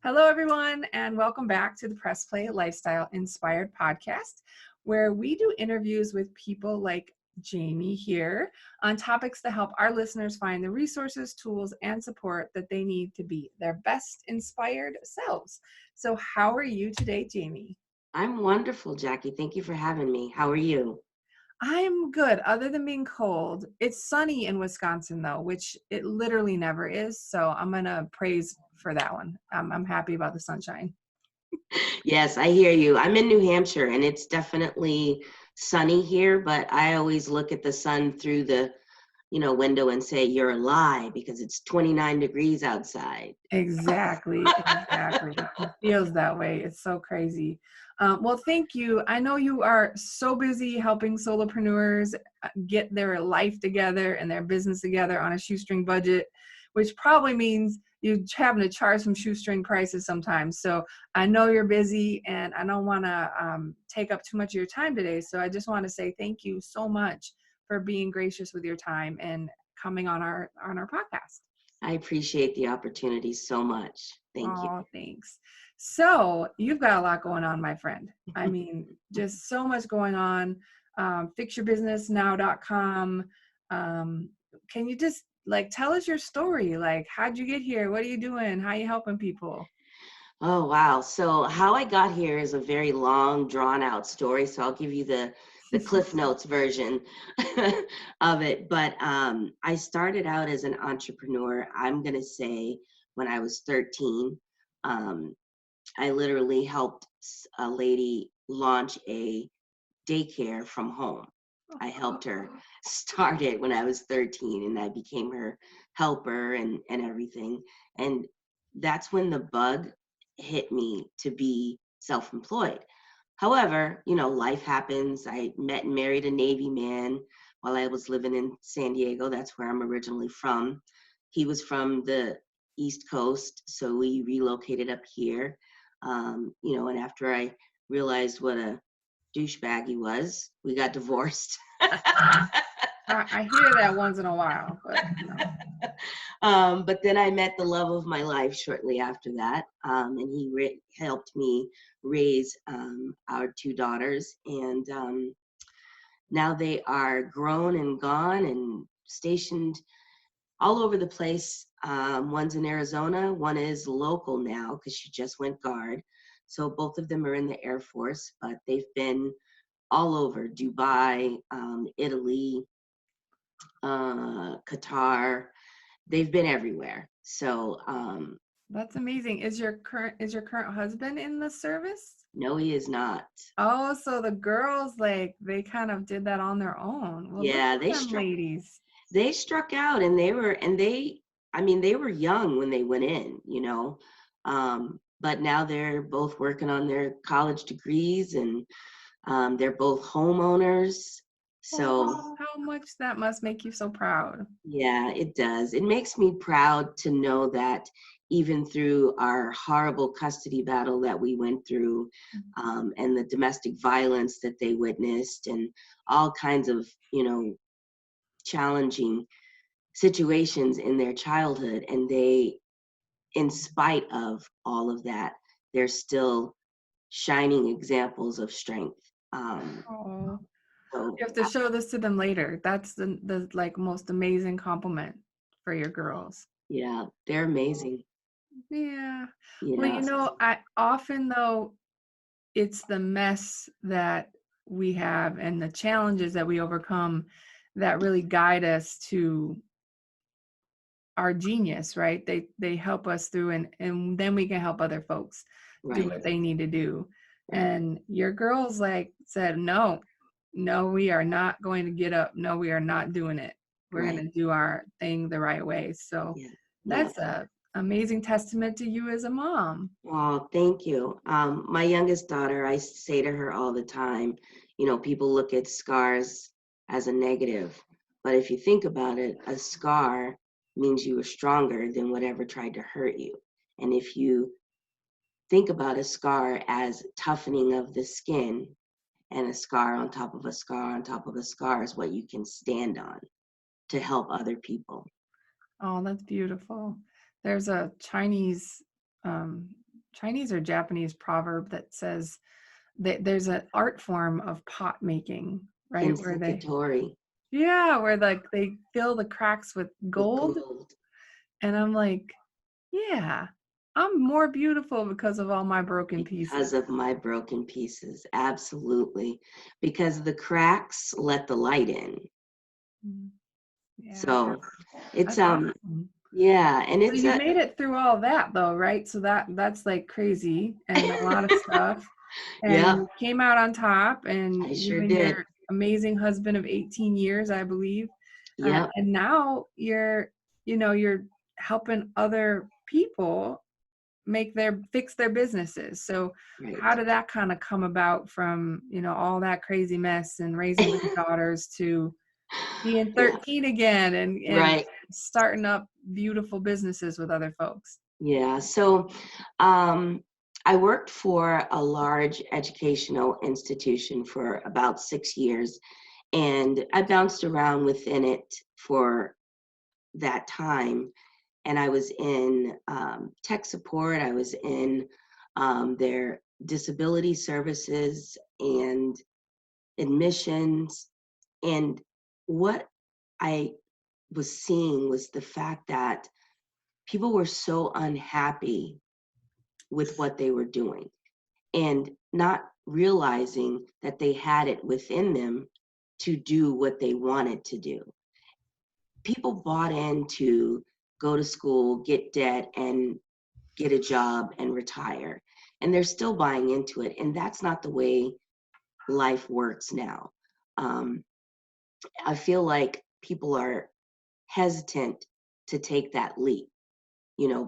Hello, everyone, and welcome back to the Press Play Lifestyle Inspired podcast, where we do interviews with people like Jamie here on topics to help our listeners find the resources, tools, and support that they need to be their best inspired selves. So how are you today, Jamie? I'm wonderful, Jackie. Thank you for having me. How are you? I'm good, other than being cold. It's sunny in Wisconsin, though, which it literally never is. So I'm going to praise for that one. I'm happy about the sunshine. Yes, I hear you. I'm in New Hampshire and it's definitely sunny here, but I always look at the sun through the, window and say you're a lie because it's 29 degrees outside. Exactly. It feels that way. It's so crazy. Well, thank you. I know you are so busy helping solopreneurs get their life together and their business together on a shoestring budget, which probably means you're having to charge some shoestring prices sometimes. So I know you're busy and I don't want to take up too much of your time today. So I just want to say thank you so much for being gracious with your time and coming on our podcast. I appreciate the opportunity so much. Thank you. Oh, thanks. So you've got a lot going on, my friend. I mean, just so much going on. Fixyourbusinessnow.com. Can you just tell us your story? Like, how'd you get here? What are you doing? How are you helping people? Oh, wow. So how I got here is a very long, drawn out story. So I'll give you the Cliff Notes version of it. But I started out as an entrepreneur, I'm going to say, when I was 13. Um, I literally helped a lady launch a daycare from home. I helped her start it when I was 13 and I became her helper and everything. And that's when the bug hit me to be self-employed. However, life happens. I met and married a Navy man while I was living in San Diego. That's where I'm originally from. He was from the East Coast, so we relocated up here. And after I realized what a douchebag he was, we got divorced. I hear that once in a while, but But then I met the love of my life shortly after that, and he helped me raise our two daughters, and now they are grown and gone and stationed all over the place. One's in Arizona, one is local now because she just went guard. So both of them are in the Air Force, but they've been all over Dubai, Italy, Qatar. They've been everywhere. So that's amazing. Is your current husband in the service? no, he is not. Oh, so the girls they kind of did that on their own. Well, look Yeah, at them ladies. they struck out, and they were young when they went in. But now they're both working on their college degrees, and they're both homeowners. So Oh, how much that must make you so proud. yeah, it does. It makes me proud to know that even through our horrible custody battle that we went through, and the domestic violence that they witnessed, and all kinds of, challenging situations in their childhood, and they, in spite of all of that, they're still shining examples of strength. Oh, So you have to show this to them later. That's the most amazing compliment for your girls. yeah, they're amazing. Yeah. Well, Yeah, I often though it's the mess that we have and the challenges that we overcome that really guide us to our genius, right? They help us through and then we can help other folks do right, what they need to do. right. And your girls said, no, we are not going to get up. No, we are not doing it. We're going Right. to do our thing the right way. So Yeah. Yeah. that's a amazing testament to you as a mom. Oh, thank you. My youngest daughter, I say to her all the time, people look at scars as a negative, but if you think about it, a scar means you were stronger than whatever tried to hurt you. And if you think about a scar as toughening of the skin, and a scar on top of a scar on top of a scar is what you can stand on to help other people. Oh, that's beautiful. There's a Chinese Chinese or Japanese proverb that says that there's an art form of pot making, right? Insinuatory Where like they fill the cracks with with gold. gold. And I'm like, yeah, I'm more beautiful because of all my broken Because pieces. of my broken pieces. Absolutely. Because the cracks let the light in. Mm, yeah, So it's that's awesome. yeah, and So it's you a made it through all that though, right? So that's like crazy and a lot of stuff. And yep, you came out on top, and I you sure and did. your amazing husband of 18 years, I believe. Yep, And now you're helping other people fix their businesses. So how right. did that kind of come about from, all that crazy mess and raising three daughters to being Yeah, 13 again and right. starting up beautiful businesses with other folks? Yeah. So I worked for a large educational institution for about 6 years, and I bounced around within it for that time. And I was in tech support, I was in their disability services and admissions. And what I was seeing was the fact that people were so unhappy with what they were doing and not realizing that they had it within them to do what they wanted to do. People bought in to go to school, get debt, and get a job and retire. And they're still buying into it. And that's not the way life works now. Um, I feel like people are hesitant to take that leap,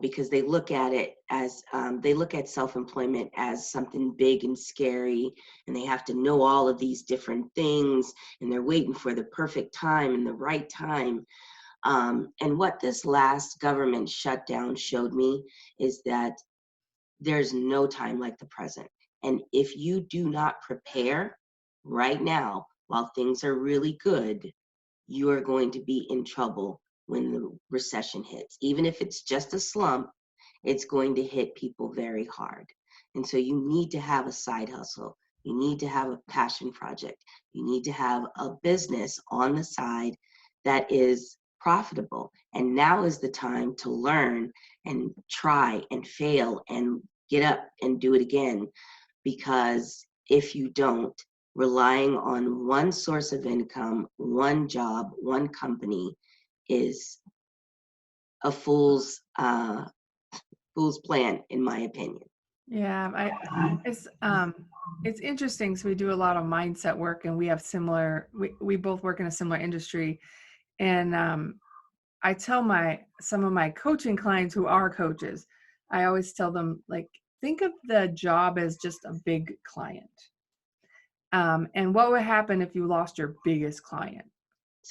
because they look at it as they look at self-employment as something big and scary, and they have to know all of these different things, and they're waiting for the perfect time and the right time. And what this last government shutdown showed me is that there's no time like the present. And if you do not prepare right now while things are really good, you are going to be in trouble when the recession hits. Even if it's just a slump, it's going to hit people very hard. And so you need to have a side hustle. You need to have a passion project. You need to have a business on the side that is profitable. And now is the time to learn and try and fail and get up and do it again. Because if you don't, relying on one source of income, one job, one company is a fool's plan, in my opinion. Yeah, it's interesting. So we do a lot of mindset work, and we both work in a similar industry. And I tell some of my coaching clients who are coaches, I always tell them, like, think of the job as just a big client. And what would happen if you lost your biggest client,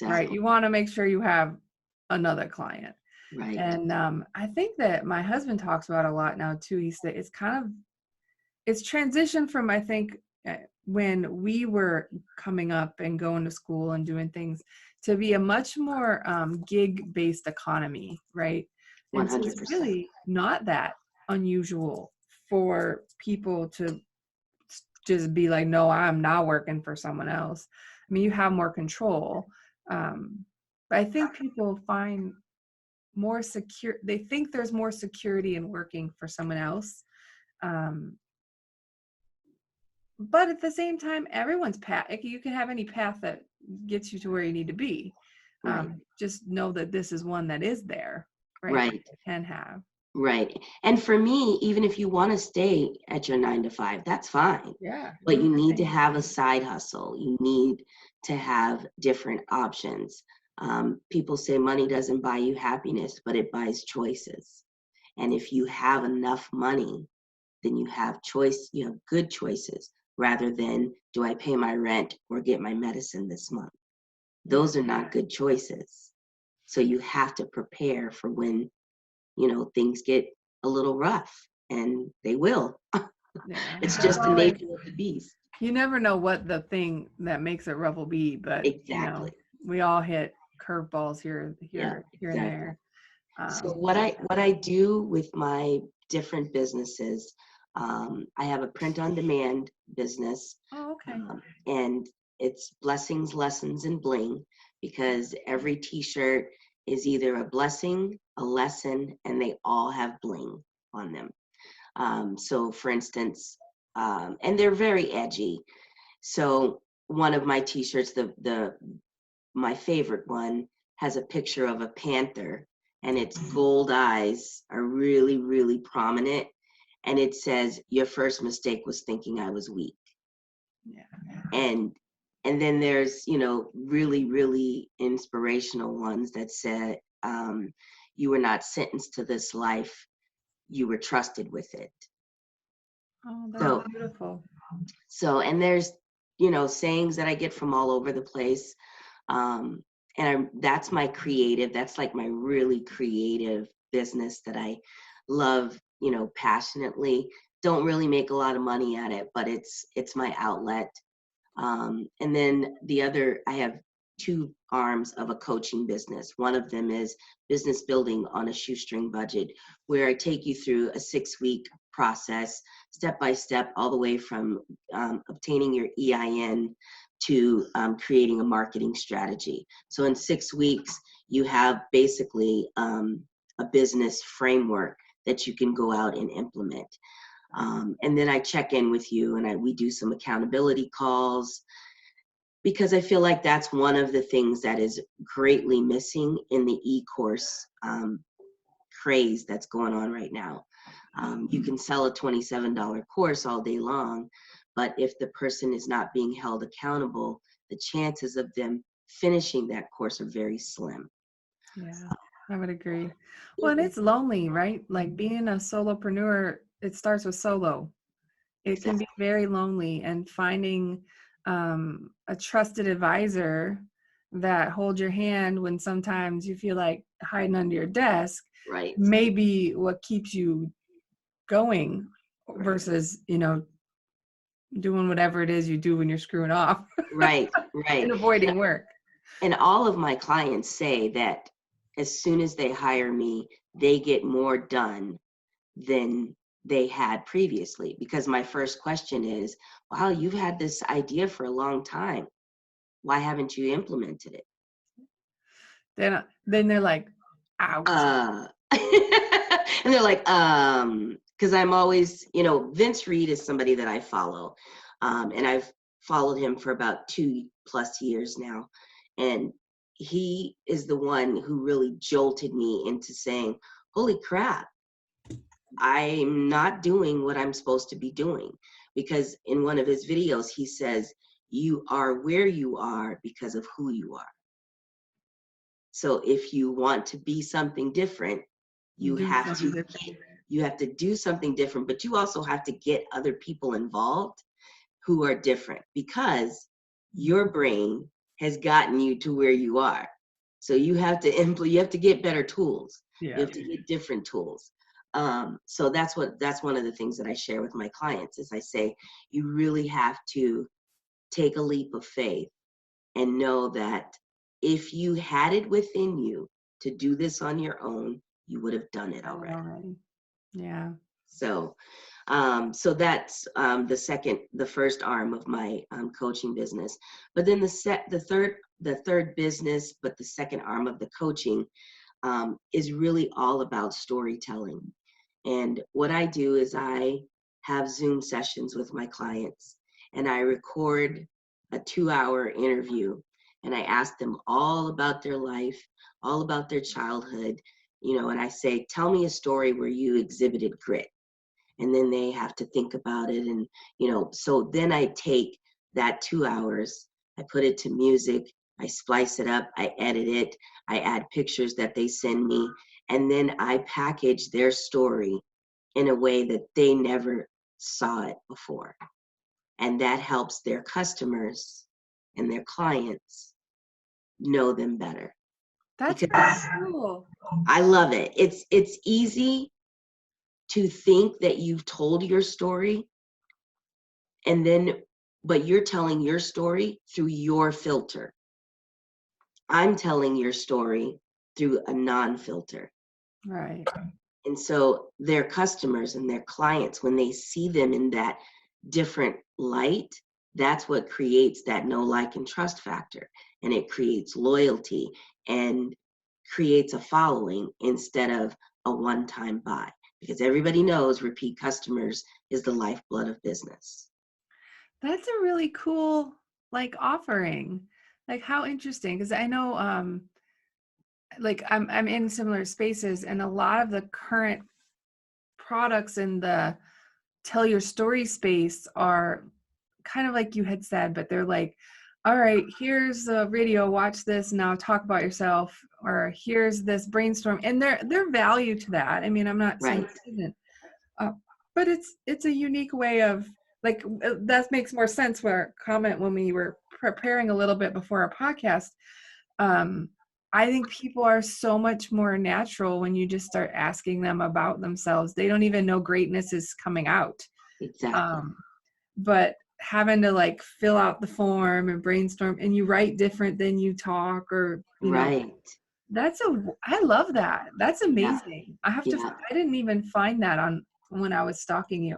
right? Exactly. You want to make sure you have another client. Right. And I think that my husband talks about a lot now too. It's transitioned from, I think, when we were coming up and going to school and doing things, to be a much more gig-based economy, right? And so it's 100%. really not that unusual for people to just be like, no, I'm not working for someone else. I mean, you have more control. But I think people find more secure. They think there's more security in working for someone else. Um, but at the same time, everyone's path, like, you can have any path that gets you to where you need to be. Right. Just know that this is one that is there, right? That Right. you can have. Right. And for me, even if you want to stay at your 9 to 5, that's fine. Yeah, But do you your need to thing. have a side hustle. You need to have different options. People say money doesn't buy you happiness, but it buys choices. And if you have enough money, then you have good choices rather than, do I pay my rent or get my medicine this month? Yeah. Those are not good choices. So you have to prepare for when, things get a little rough, and they will. Yeah. It's There's just the always, nature of the beast. you never know what the thing that makes it rough will be, but Exactly. we all hit curveballs Yeah, here and exactly. there. So Um, what I do with my different businesses. I have a print on demand business, Oh, okay. and it's blessings, lessons, and bling, because every t-shirt is either a blessing, a lesson, and they all have bling on them. So for instance, and they're very edgy. So one of my t-shirts, my favorite one, has a picture of a panther, and its gold eyes are really, really prominent. And it says, "Your first mistake was thinking I was weak." Yeah. And then there's, really, really inspirational ones that said, "You were not sentenced to this life, you were trusted with it." Oh, that's So, beautiful. and there's, sayings that I get from all over the place. Um, and that's my creative, that's like my really creative business that I love, passionately. Don't really make a lot of money at it, but it's my outlet. And then I have two arms of a coaching business. One of them is business building on a shoestring budget, where I take you through a 6-week process, step by step, all the way from obtaining your EIN to creating a marketing strategy. So in 6 weeks, you have basically a business framework that you can go out and implement. And then I check in with you, and we do some accountability calls, because I feel like that's one of the things that is greatly missing in the e-course craze that's going on right now. You can sell a $27 course all day long, but if the person is not being held accountable, the chances of them finishing that course are very slim. Yeah, I would agree. Well, and it's lonely, right? Like being a solopreneur, it starts with solo. It can be Exactly. very lonely, and finding a trusted advisor that holds your hand when sometimes you feel like hiding under your desk Right. may be what keeps you going versus, doing whatever it is you do when you're screwing off Right. and Right. avoiding work. And all of my clients say that as soon as they hire me, they get more done than they had previously. Because my first question is, wow, you've had this idea for a long time. Why haven't you implemented it? Then they're like, ouch. And they're like, because I'm always, Vince Reed is somebody that I follow. And I've followed him for about 2+ years now. And he is the one who really jolted me into saying, holy crap, I'm not doing what I'm supposed to be doing. Because in one of his videos, he says, you are where you are because of who you are. So if you want to be something different, you Do have something to different. do something different, but you also have to get other people involved who are different, because your brain has gotten you to where you are. So you have to get better tools. You Yeah. have to get different tools. So that's one of the things that I share with my clients is I say, you really have to take a leap of faith and know that if you had it within you to do this on your own, you would have done it already. Yeah. So, so that's the first arm of my coaching business. But then the third business, but the second arm of the coaching is really all about storytelling. And what I do is I have Zoom sessions with my clients, and I record a 2-hour interview, and I ask them all about their life, all about their childhood, and I say, tell me a story where you exhibited grit. And then they have to think about it. And, so then I take that 2 hours, I put it to music, I splice it up, I edit it, I add pictures that they send me, and then I package their story in a way that they never saw it before. And that helps their customers and their clients know them better. That's Because cool. I love it. It's easy to think that you've told your story, and then but you're telling your story through your filter. I'm telling your story through a non-filter. Right. And so their customers and their clients, when they see them in that different light, that's what creates that know, like, and trust factor. And it creates loyalty and creates a following instead of a one-time buy. Because everybody knows repeat customers is the lifeblood of business. That's a really cool like offering. Like how interesting, because I know like I'm in similar spaces, and a lot of the current products in the tell your story space are kind of like you had said, but they're like, all right, here's a video, watch this, now talk about yourself, or here's this brainstorm. And their value to that. I mean, I'm not saying Right. it isn't, but it's a unique way of like, that makes more sense where comment when we were preparing a little bit before our podcast. I think people are so much more natural when you just start asking them about themselves. They don't even know greatness is coming out. Exactly. Um, but having to like fill out the form and brainstorm, and you write different than you talk, or, you know, Right. I love that. That's Yeah. amazing. Yeah. I didn't even find that on when I was stalking you.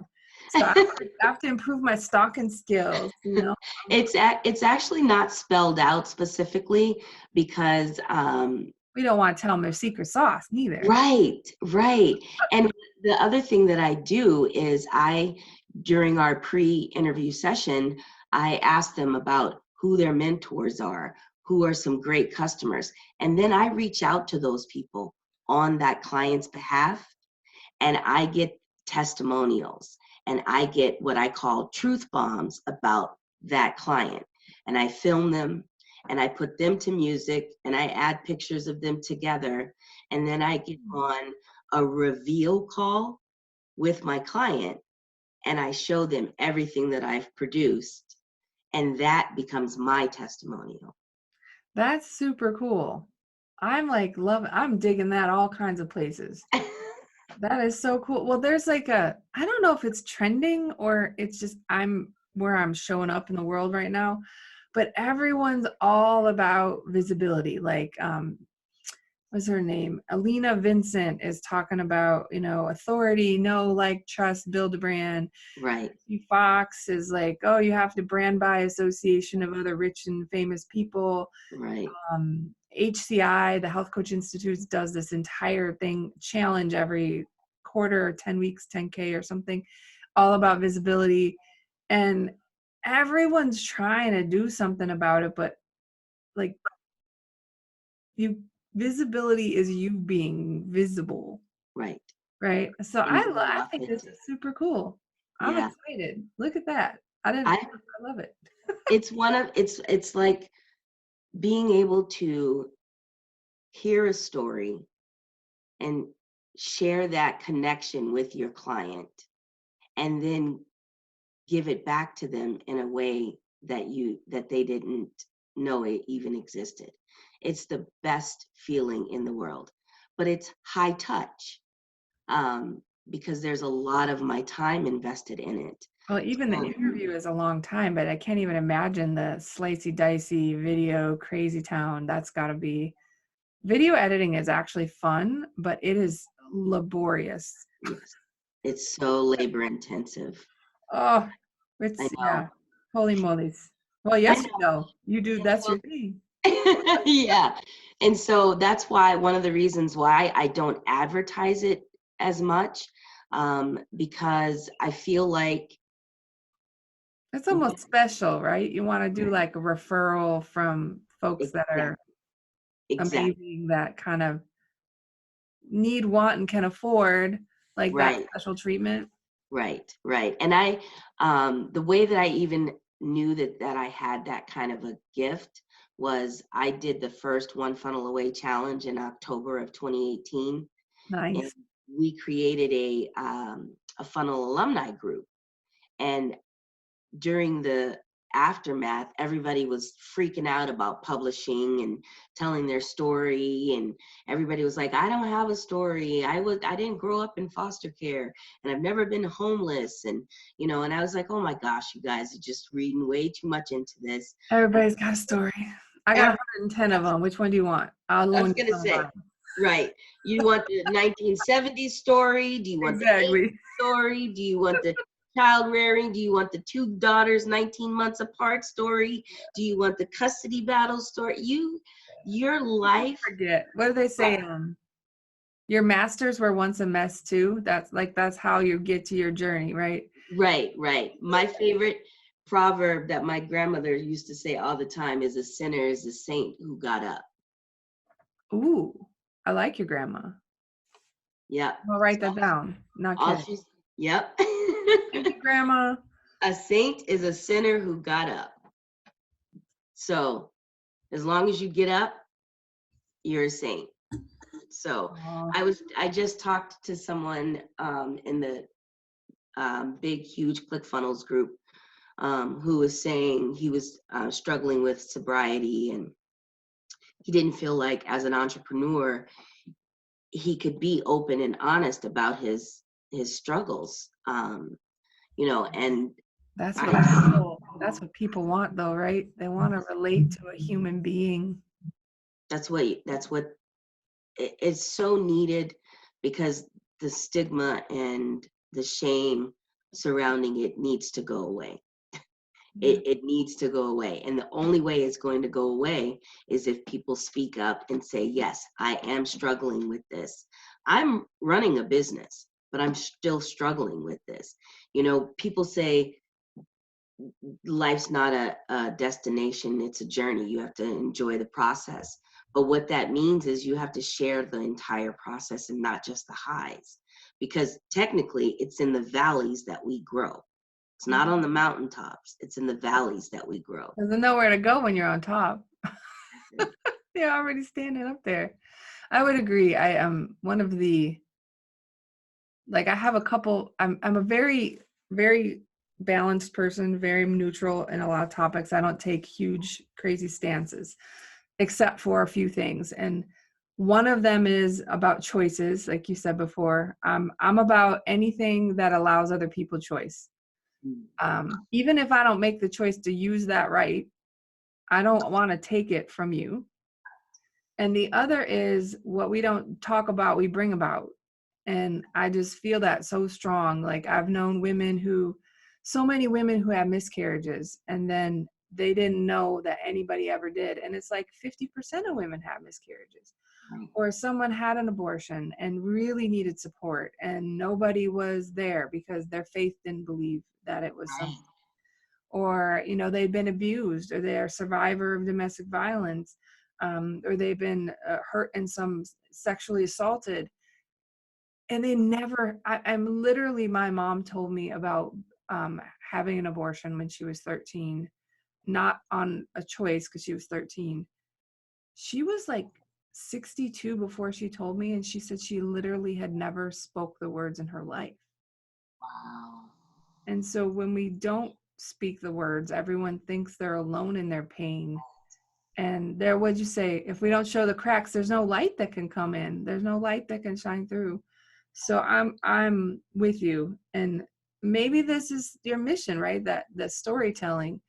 So I have to improve my stalking skills, you know? It's actually not spelled out specifically because We don't want to tell them their secret sauce neither. right, right. And the other thing that I do is during our pre-interview session, I ask them about who their mentors are, who are some great customers. And then I reach out to those people on that client's behalf, and I get testimonials, and I get what I call truth bombs about that client. And I film them, and I put them to music, and I add pictures of them together. And then I get on a reveal call with my client, and I show them everything that I've produced. And that becomes my testimonial. That's super cool. I'm digging that all kinds of places. That is so cool. Well, there's like I don't know if it's trending or it's just where I'm showing up in the world right now, but everyone's all about visibility. Like, what's her name? Alina Vincent is talking about, you know, authority, know, like, trust, build a brand. Right, Fox is like, oh, you have to brand by association of other rich and famous people. right, HCI, the Health Coach Institute, does this entire thing, challenge every quarter, 10 weeks, 10K or something, all about visibility. And everyone's trying to do something about it, but like visibility is you being visible, right. right? So And being I think this authentic. is super cool. I'm Yeah. excited. Look at that. I I love it. it's like being able to hear a story and share that connection with your client, and then give it back to them in a way that they didn't know it even existed. It's the best feeling in the world, but it's high touch, because there's a lot of my time invested in it. Well, even the So, interview is a long time, but I can't even imagine the slicey dicey video crazy town. That's got to be. Video editing is actually fun, but it is laborious. yes, it's so labor intensive. Oh, I yeah. know. Holy mollies. Well, I yes, you know. know. You do, that's your thing. Yeah. And so that's why one of the reasons why I don't advertise it as much, because I feel like, It's almost special, right? You want to do like a referral from folks that exactly, are exactly, amazing, that kind of need, want, and can afford like that right, special treatment. right, right. And the way that I even knew that I had that kind of a gift was I did the first One Funnel Away challenge in October of 2018. And Nice. we created a funnel alumni group. And during the aftermath, everybody was freaking out about publishing and telling their story, and everybody was like, I don't have a story. I didn't grow up in foster care, and I've never been homeless. And and I was like, oh my gosh, you guys are just reading way too much into this. Everybody's got a story. I got Every- 110 of them. Which one do you want? I'll I was loan you gonna some of say, mine. Right. You want the 1970s story? Do you want the 80s Exactly. story? Do you want the child rearing? Do you want the two daughters 19 months apart story? Do you want the custody battle story? Your life. Forget. What do they say? Your masters were once a mess too. That's how you get to your journey, right? Right, right. My favorite proverb that my grandmother used to say all the time is, a sinner is a saint who got up. Ooh, I like your grandma. Yep. I'll write that down. Not All kidding. she's, yep. Thank you, grandma. A saint is a sinner who got up. So as long as you get up, you're a saint. So Aw. I just talked to someone in the big, huge ClickFunnels group who was saying he was struggling with sobriety, and he didn't feel like as an entrepreneur he could be open and honest about his struggles. And That's what I, people want though, right? They want to relate to a human being. that's what it's so needed, because the stigma and the shame surrounding it needs to go away. It needs to go away. And the only way it's going to go away is if people speak up and say, yes, I am struggling with this. I'm running a business, but I'm still struggling with this. People say life's not a destination, it's a journey. You have to enjoy the process. But what that means is you have to share the entire process and not just the highs, because technically it's in the valleys that we grow. It's not on the mountaintops. It's in the valleys that we grow. There's nowhere to go when you're on top. You're already standing up there. I would agree. I am one of the, like, I have a couple, I'm a very, very balanced person, very neutral in a lot of topics. I don't take huge, crazy stances, except for a few things. And one of them is about choices, like you said before. I'm about anything that allows other people choice. Even if I don't make the choice to use that right, I don't want to take it from you. And the other is, what we don't talk about, we bring about. And I just feel that so strong. Like, I've known so many women who have miscarriages, and then they didn't know that anybody ever did. And it's like 50% of women have miscarriages. Or someone had an abortion and really needed support, and nobody was there because their faith didn't believe that it was something. Or, they've been abused, or they're a survivor of domestic violence, or they've been hurt and some sexually assaulted. And they never, I'm literally, my mom told me about having an abortion when she was 13, not on a choice because she was 13. She was like 62 before she told me, and she said she literally had never spoke the words in her life. Wow. And so when we don't speak the words, everyone thinks they're alone in their pain. And what'd you say? If we don't show the cracks, there's no light that can come in. There's no light that can shine through. So I'm with you. And maybe this is your mission, right? That storytelling.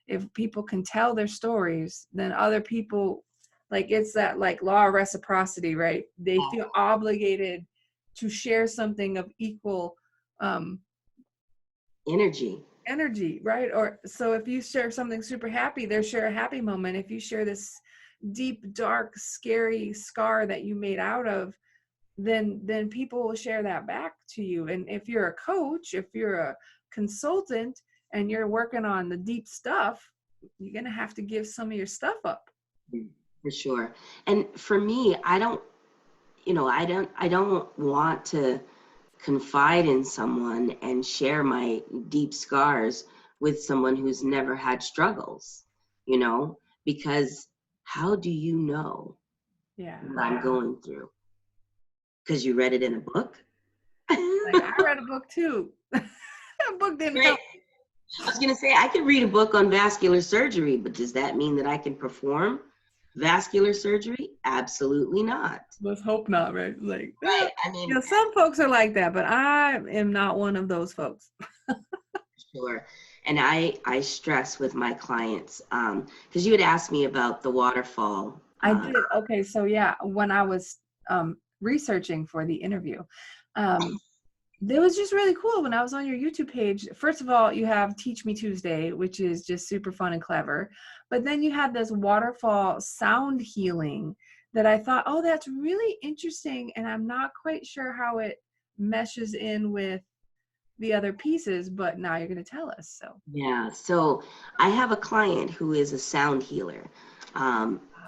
If people can tell their stories, then other people, like, it's that like law of reciprocity, right? They feel obligated to share something of equal energy, right? Or so if you share something super happy, they share a happy moment. If you share this deep, dark, scary scar that you made out of, then people will share that back to you. And if you're a coach, if you're a consultant, and you're working on the deep stuff, you're going to have to give some of your stuff up. For sure. And for me, I don't want to confide in someone and share my deep scars with someone who's never had struggles, because how do you know what I'm going through? Because you read it in a book? Like, I read a book too. A book didn't help. I was going to say, I could read a book on vascular surgery, but does that mean that I can perform vascular surgery? Absolutely not. Let's hope not, right? Like, right. I mean, some folks are like that, but I am not one of those folks. Sure. And I stress with my clients, because you had asked me about the waterfall. I did. Okay. So yeah, when I was researching for the interview. It was just really cool when I was on your YouTube page. First of all, you have Teach Me Tuesday, which is just super fun and clever. But then you have this waterfall sound healing that I thought, oh, that's really interesting. And I'm not quite sure how it meshes in with the other pieces, but now you're going to tell us. So Yeah, so I have a client who is a sound healer.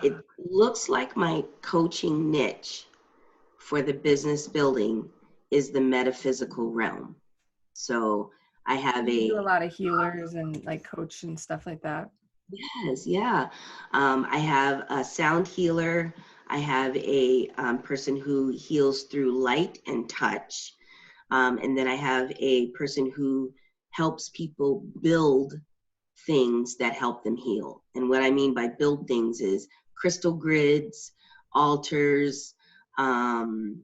It looks like my coaching niche for the business building is the metaphysical realm. So I have you do a a, lot of healers and like coach and stuff like that. yes, yeah. I have a sound healer. I have a person who heals through light and touch. And then I have a person who helps people build things that help them heal. And what I mean by build things is crystal grids, altars, oh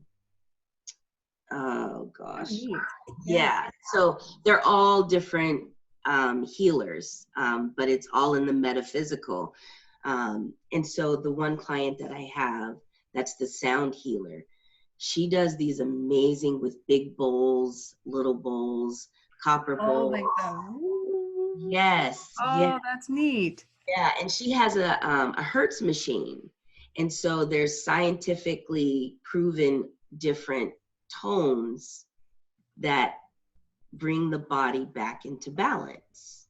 Oh, gosh. neat. Yeah. Yeah. So they're all different healers, but it's all in the metaphysical. And so the one client that I have, that's the sound healer, she does these amazing with big bowls, little bowls, copper Oh, bowls. like the, Yes, yes. oh, that's neat. Yeah, and she has a Hertz machine. And so there's scientifically proven different tones that bring the body back into balance.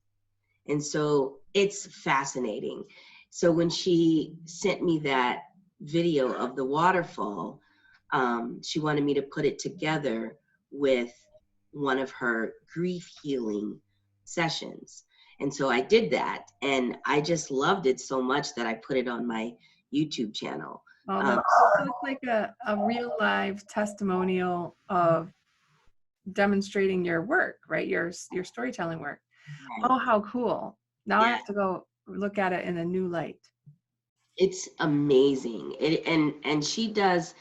And so it's fascinating. So when she sent me that video of the waterfall, she wanted me to put it together with one of her grief healing sessions. And so I did that, and I just loved it so much that I put it on my YouTube channel. Oh, Um, that's cool. So it's like a real live testimonial of demonstrating your work, right? Your storytelling work. Oh, how cool. Now I yeah, have to go look at it in a new light. it's amazing. And she does.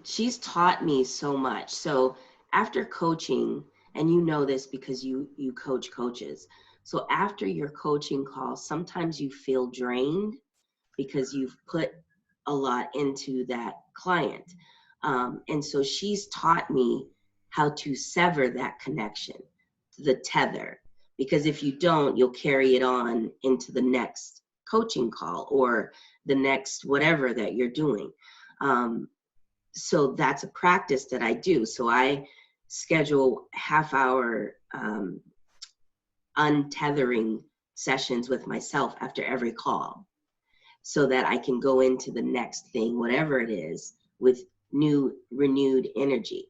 She's taught me so much. So after coaching, and you know this because you coach coaches. So after your coaching call, sometimes you feel drained because you've put a lot into that client. And so she's taught me how to sever that connection, the tether, because if you don't, you'll carry it on into the next coaching call or the next whatever that you're doing. So that's a practice that I do. So I schedule half-hour untethering sessions with myself after every call, so that I can go into the next thing, whatever it is, with new, renewed energy.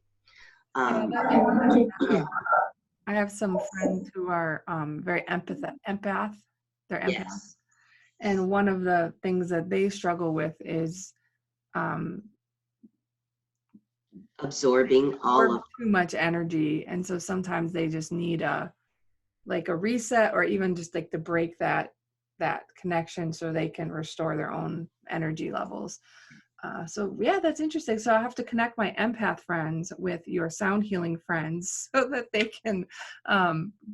Yeah, Um, that makes sense. I have some friends who are very empath. They're empath. yes, And one of the things that they struggle with is um, absorbing all absorb of, too much energy. And so sometimes they just need a reset, or even just like to break that connection so they can restore their own energy levels. So yeah, that's interesting. So I have to connect my empath friends with your sound healing friends so that they can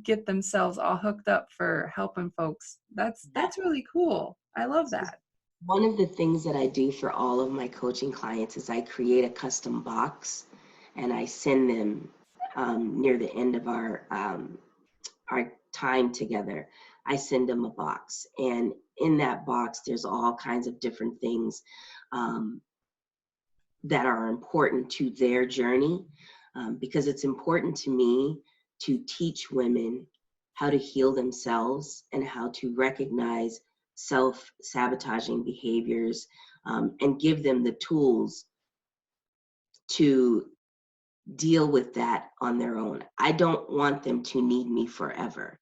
get themselves all hooked up for helping folks. That's really cool. I love that. one of the things that I do for all of my coaching clients is I create a custom box and I send them near the end of our time together. I send them a box, and in that box, there's all kinds of different things um, that are important to their journey, because it's important to me to teach women how to heal themselves and how to recognize self-sabotaging behaviors, and give them the tools to deal with that on their own. I don't want them to need me forever.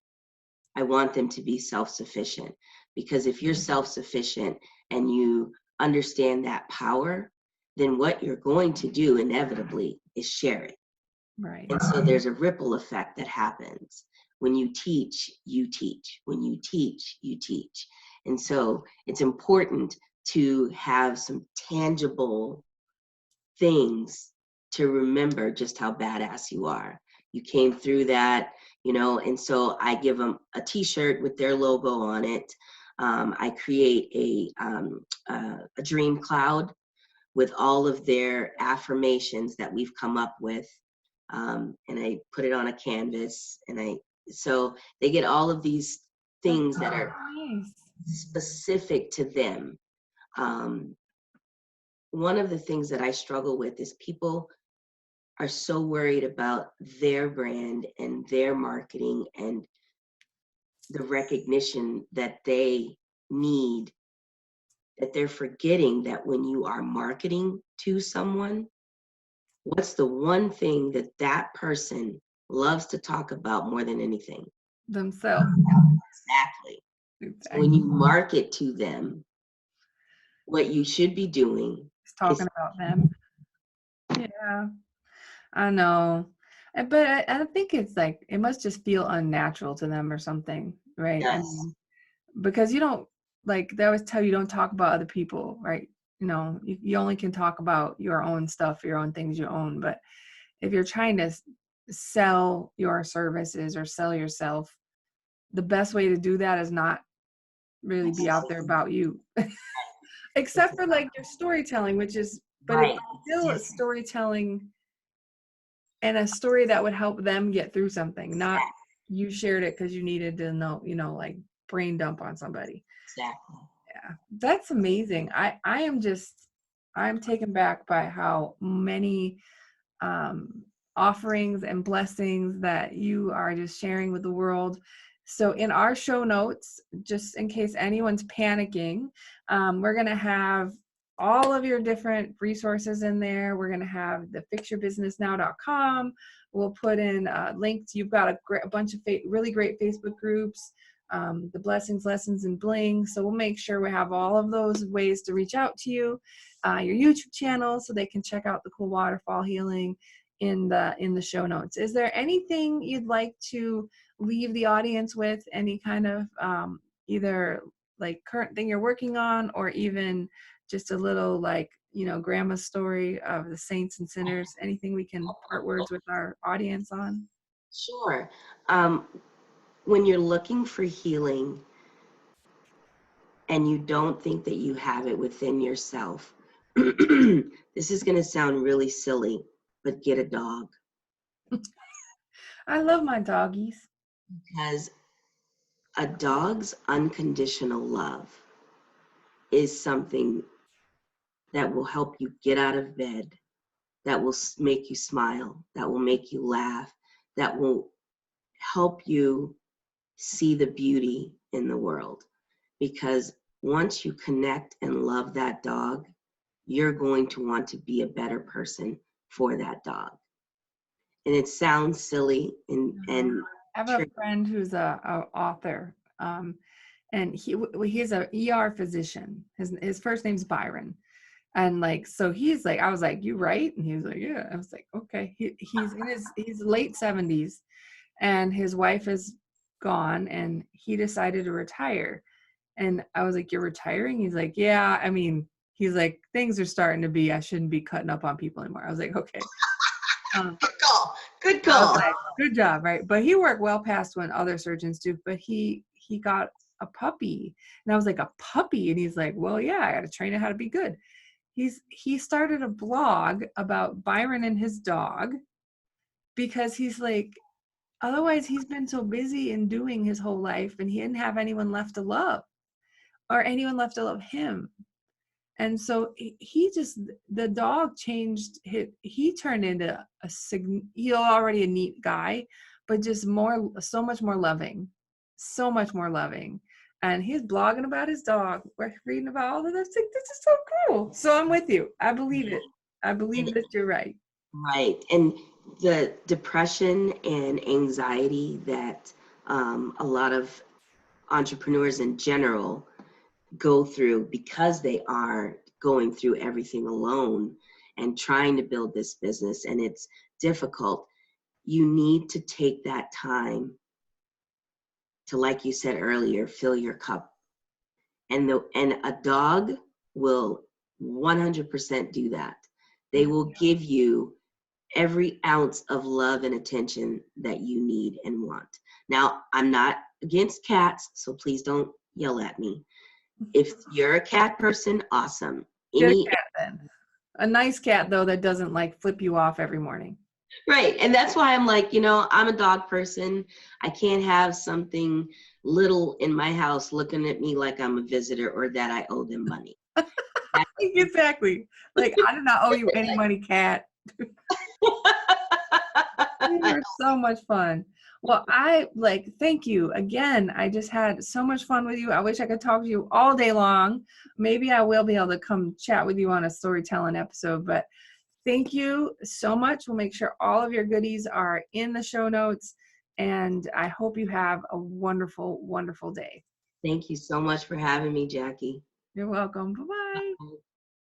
I want them to be self-sufficient, because if you're self-sufficient and you understand that power, then what you're going to do inevitably is share it. Right. And so there's a ripple effect that happens. When you teach, you teach. When you teach, you teach. And so it's important to have some tangible things to remember just how badass you are. You came through that, and so I give them a t-shirt with their logo on it. I create a dream cloud with all of their affirmations that we've come up with. And I put it on a canvas, and so they get all of these things that are nice. specific to them. One of the things that I struggle with is people are so worried about their brand and their marketing and the recognition that they need, that they're forgetting that when you are marketing to someone, what's the one thing that that person loves to talk about more than anything? Themselves. Exactly. So Exactly. when you market to them, what you should be doing Just talking is about them. Yeah, I know. But I think it's like, it must just feel unnatural to them or something, right? I yes, mean, because you don't, like, they always tell you don't talk about other people, right? You only can talk about your own stuff, your own things you own. But if you're trying to sell your services or sell yourself, the best way to do that is not really be out there about you. Except for like your storytelling, but it's right. It's still a different. storytelling and a story that would help them get through something, not you shared it because you needed to know, like brain dump on somebody. Exactly. Yeah, that's amazing. I'm taken back by how many offerings and blessings that you are just sharing with the world. So in our show notes, just in case anyone's panicking, we're going to have all of your different resources in there. We're going to have the fixyourbusinessnow.com. We'll put in links. You've got a bunch of really great Facebook groups, the blessings, lessons, and bling. So we'll make sure we have all of those ways to reach out to you. Your YouTube channel, so they can check out the cool waterfall healing in the show notes. Is there anything you'd like to leave the audience with? Any kind of either like current thing you're working on, or even just a little like grandma's story of the saints and sinners? Anything we can part words with our audience on? Sure. Um, when you're looking for healing and you don't think that you have it within yourself, this is going to sound really silly, but get a dog. I love my doggies. Because a dog's unconditional love is something that will help you get out of bed, that will make you smile, that will make you laugh, that will help you see the beauty in the world. Because once you connect and love that dog, you're going to want to be a better person for that dog. And it sounds silly and I have a friend who's a author, and he's a ER physician. His first name's Byron, and like, so he's like, I was like, you write? And he was like, yeah. I was like, okay. He's in his late 70s, and his wife is gone, and he decided to retire. And I was like, you're retiring? He's like, yeah. I mean, he's like, things are starting to be, I shouldn't be cutting up on people anymore. I was like, okay. good call. Good I was call. like, good job, right? But he worked well past when other surgeons do. But he got a puppy, and I was like, a puppy? And he's like, well, yeah, I got to train it how to be good. He started a blog about Byron and his dog, because he's like, otherwise he's been so busy in doing his whole life, and he didn't have anyone left to love, or anyone left to love him. And so the dog changed he turned into he's already a neat guy, but just so much more loving. And he's blogging about his dog. We're reading about all of this. Like, this is so cool. So I'm with you. I believe it. I believe that you're right. Right. And the depression and anxiety that a lot of entrepreneurs in general go through because they are going through everything alone and trying to build this business, and it's difficult. You need to take that time to, like you said earlier, fill your cup. And a dog will 100% do that. They will give you every ounce of love and attention that you need and want. Now, I'm not against cats, so please don't yell at me. If you're a cat person, awesome. Get a cat then. A nice cat, though, that doesn't like flip you off every morning. Right. And that's why I'm like, I'm a dog person. I can't have something little in my house looking at me like I'm a visitor or that I owe them money. Exactly. Like, I do not owe you any money, cat. You are so much fun. Well, thank you again. I just had so much fun with you. I wish I could talk to you all day long. Maybe I will be able to come chat with you on a storytelling episode, but thank you so much. We'll make sure all of your goodies are in the show notes, and I hope you have a wonderful, wonderful day. Thank you so much for having me, Jackie. You're welcome. Bye-bye.